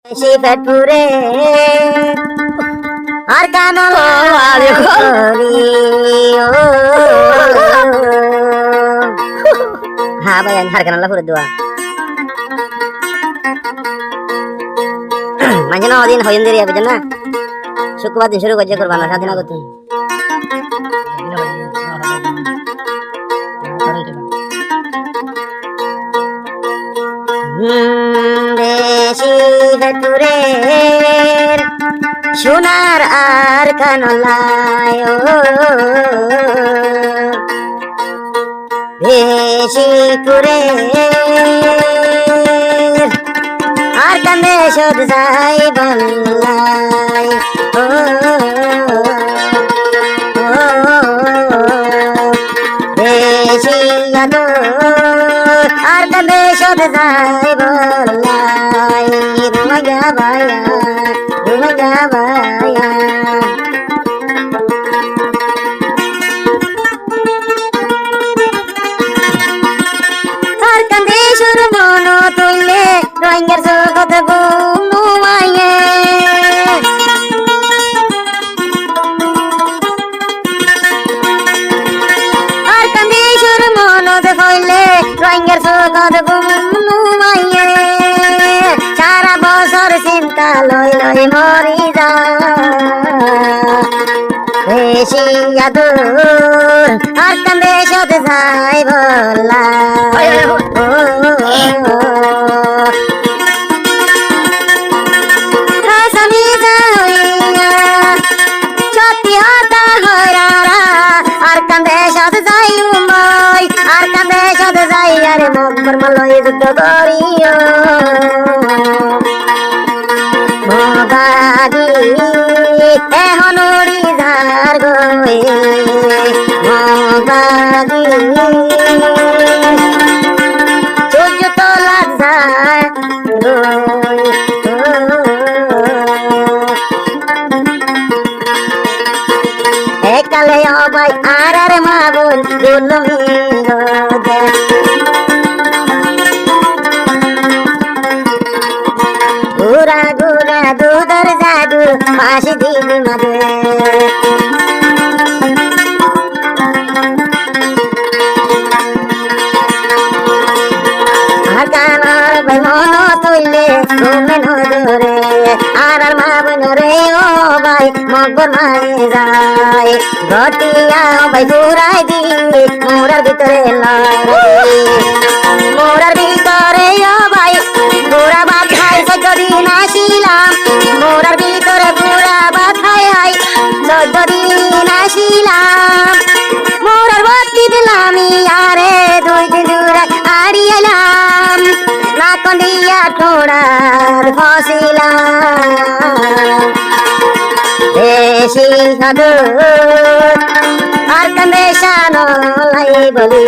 শিবপুরে আর কানল হ্যাঁ ভাই আমি হারকানাল্লা করে দেওয়া মাঝে না দিন হইন দেরি হবে না শুক্রবার দিন শুরু করছে করবা না স্বাধীন করতে শিবপুরের সোনার আর কানলায় বেশিপুরে আর কান্দে শোধ যাই বল্লাই বেশি আর কান্দে শোধ যাই বল্লাই রুমাগা বায়া রুমাগা বায়া আর কান্দে সুর মন তুললে রঙের জগৎ ঘুমাইয়ে আর কান্দে সুর মন দেখলে রঙের জগৎ ঘুমাইয়ে সারা বছর চিন্তা লই লই মরি যা বেশি আদর আর কান্দে শোধ যাই বলা আর কান্দে শোধ যাই উমাই আর কান্দে শোধ যাই আরে মকবর মলয় যুদ্ধ করিও মগাদি এখন উড়ি ধার গয়ে মগাদি সূর্য তোলা যায় একালে অবাই আর আর মা বোন দুলমি ঘুরা ঘুরা দুধর জাদু পাশে দিদি মাদে আর কানার ভাই মন তুইলে তুমি নদরে আর আর মা বোন রে ও ভাই মকবর মায়ে যায় ঘটিয়া ভাই ঘুরাই দি মোরার ভিতরে মোরার ভিতরে ও ভাই ঘোরা বাধাই সদিন আসিলাম মোরার ভিতরে ঘোরা বাধাই আই সদিন আসিলাম মোরার ভর্তি দিলাম আরে দুই দিন দূরে আড়িয়ালাম না কন্দিয়া ঠোড়ার ফসিলাম বেশি সাদর আর কান্দে শানো লাই বলি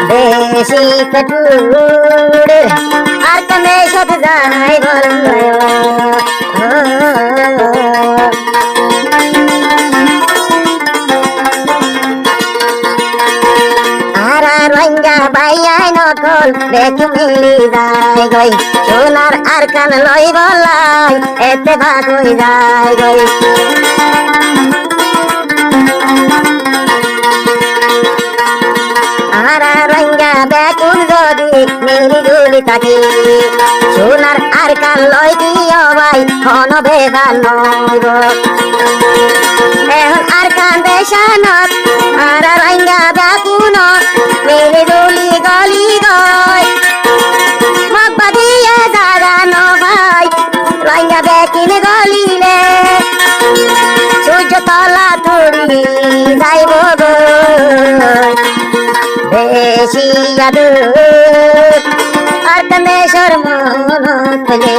বেশি পেটুর আর কান্দে শোধ যাই বল্লায় আর রঙ্গা বাইয়াই নকল দেখে মিলি যায় গই সোনার আর কান লই বলাই এতে ভাগ হয়ে যায় গই আর রঙ্গা বেকুন যদি মিলি জুলি থাকি সোনার আর কান লই দিও ভাই হন বেগান নইব এখন আর কান দেশানত আর রঙ্গা বেকুন মিলি জুলি গলি গয় মগ বাদিয়ে দাদা নো ভাই রঙ্গা বেকিন গলিলে সূর্য তলা থুড়ি যাইব বেশি আদর আর কান্দে শর্ম তুলে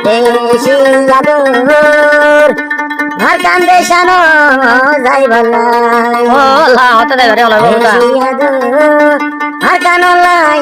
বেশি আদর আর কান্দে শানো যাই বলাই বেশি আদর আর কানলাই